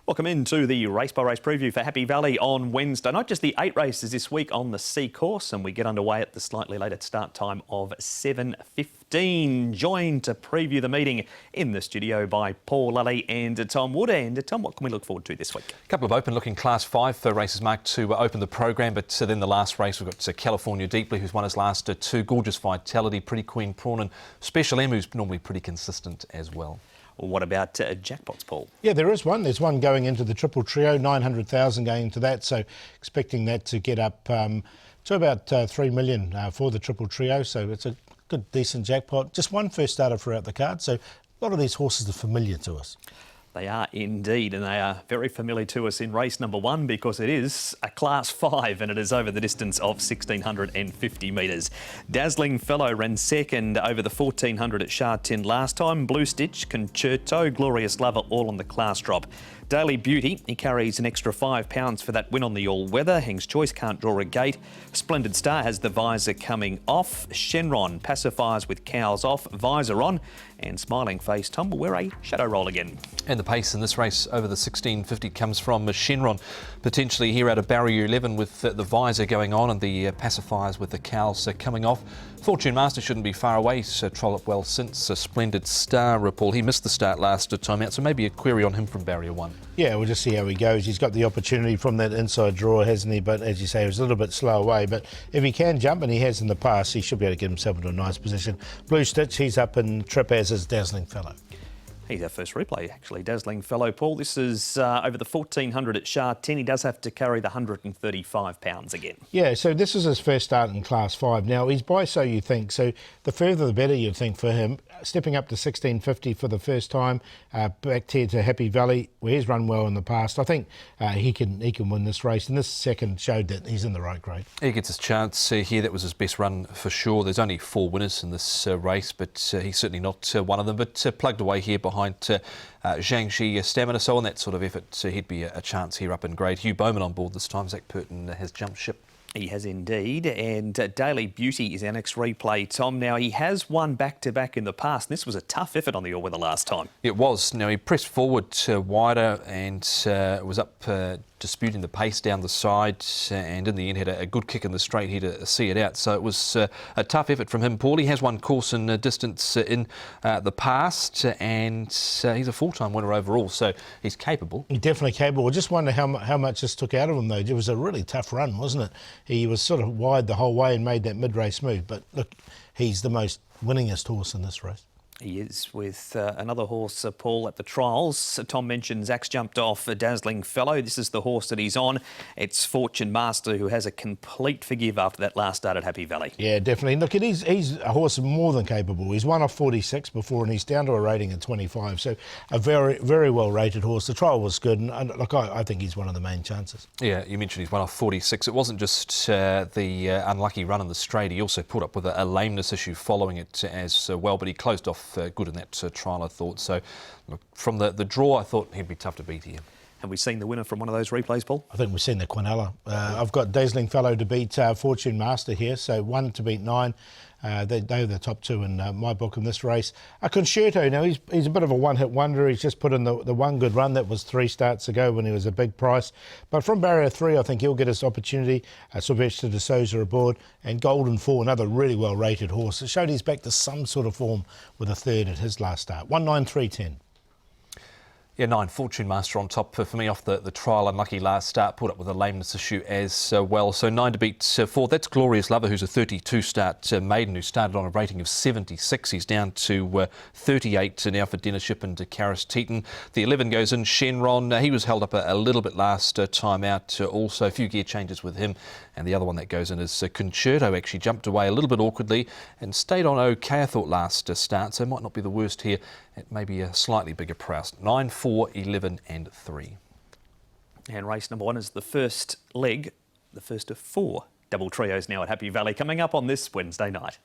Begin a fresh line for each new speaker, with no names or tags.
Welcome into the race by race preview for Happy Valley on Wednesday. Not just the 8 races this week on the C course, and we get underway at the slightly later start time of 7:15. Joined to preview the meeting in the studio by Paul Lally and Tom Wood. And Tom, what can we look forward to this week?
A couple of open-looking Class 5 for races marked to open the program, but then the last race we've got California Deeply, who's won his last two. Gorgeous Vitality, Pretty Queen Prawn, and Special M, who's normally pretty consistent as well.
What about jackpots, Paul?
Yeah, there is one. There's one going into the Triple Trio, 900,000 going into that. So expecting that to get up to about 3 million for the Triple Trio. So it's a good, decent jackpot. Just one first starter throughout the card. So a lot of these horses are familiar to us.
They are indeed, and they are very familiar to us in race number 1 because it is a Class 5 and it is over the distance of 1,650 metres. Dazzling Fellow ran second over the 1,400 at Sha Tin last time. Blue Stitch, Concerto, Glorious Lover all on the class drop. Daily Beauty, he carries an extra £5 for that win on the all-weather. Heng's Choice can't draw a gate. Splendid Star has the visor coming off. Shenron pacifiers with cows off, visor on. And Smiling Face Tom will wear a shadow roll again.
And the pace in this race over the 1,650 comes from Shenron, potentially here out of barrier 11 with the visor going on and the pacifiers with the cows coming off. Fortune Master shouldn't be far away, so trollop well since. A Splendid Star, Paul. He missed the start last time out, so maybe a query on him from barrier 1.
Yeah, we'll just see how he goes. He's got the opportunity from that inside draw, hasn't he? But as you say, he was a little bit slow away. But if he can jump, and he has in the past, he should be able to get himself into a nice position. Blue Stitch, he's up in trip, as is Dazzling Fellow.
He's our first replay, actually. Dazzling Fellow, Paul. This is over the 1,400 at Sha Tin. He does have to carry the £135 again.
Yeah, so this is his first start in Class 5. Now, he's by so you think. So the further the better, you'd think, for him. Stepping up to 1,650 for the first time, back here to Happy Valley, where he's run well in the past. I think he can win this race, and this second showed that he's in the right grade. He
gets his chance here. That was his best run for sure. There's only 4 winners in this race, but he's certainly not one of them. But plugged away here behind Zhangxi Stamina, so on that sort of effort, he'd be a chance here up in grade. Hugh Bowman on board this time. Zach Purton has jumped ship.
He has indeed, and Daily Beauty is our next replay, Tom. Now, he has won back-to-back in the past, and this was a tough effort on the all-weather last time.
It was. Now, he pressed forward wider and was up disputing the pace down the side, and in the end had a good kick in the straight here to see it out. So it was a tough effort from him. Paul, he has won course and distance in the past, and he's a full-time winner overall, so he's capable.
He's definitely capable. I just wonder how much this took out of him, though. It was a really tough run, wasn't it? He was sort of wide the whole way and made that mid-race move. But look, he's the most winningest horse in this race.
He is with another horse, Paul, at the trials. Tom mentioned Zach's jumped off a Dazzling Fellow. This is the horse that he's on. It's Fortune Master, who has a complete forgive after that last start at Happy Valley.
Yeah, definitely. Look, he's a horse more than capable. He's won off 46 before, and he's down to a rating of 25. So a very, very well-rated horse. The trial was good, and look, I think he's one of the main chances.
Yeah, you mentioned he's won off 46. It wasn't just the unlucky run in the straight. He also put up with a lameness issue following it as well, but he closed off good in that trial, I thought. So look, from the draw, I thought he'd be tough to beat here.
Have we seen the winner from one of those replays, Paul?
I think we've seen the Quinella. I've got Dazzling Fellow to beat Fortune Master here, so 1 to beat 9. They're the top 2 in my book in this race. Concerto, now he's a bit of a one-hit wonder. He's just put in the one good run. That was 3 starts ago when he was a big price. But from barrier 3, I think he'll get his opportunity. Sylvester de Souza aboard, and Golden 4, another really well-rated horse. It showed he's back to some sort of form with a third at his last start. 1-9-3-10.
Yeah, 9, Fortune Master on top for me off the trial. Unlucky last start, put up with a lameness issue as well. So 9 to beat 4. That's Glorious Lover, who's a 32 start maiden who started on a rating of 76. He's down to 38 now for Dennership and Karis Teton. The 11 goes in Shenron. He was held up a little bit last time out. Also, a few gear changes with him. And the other one that goes in is Concerto. Actually jumped away a little bit awkwardly and stayed on okay, I thought, last start. So might not be the worst here. It may be a slightly bigger price. 9, 4, 11 and 3.
And race number 1 is the first leg, the first of 4 double trios now at Happy Valley, coming up on this Wednesday night.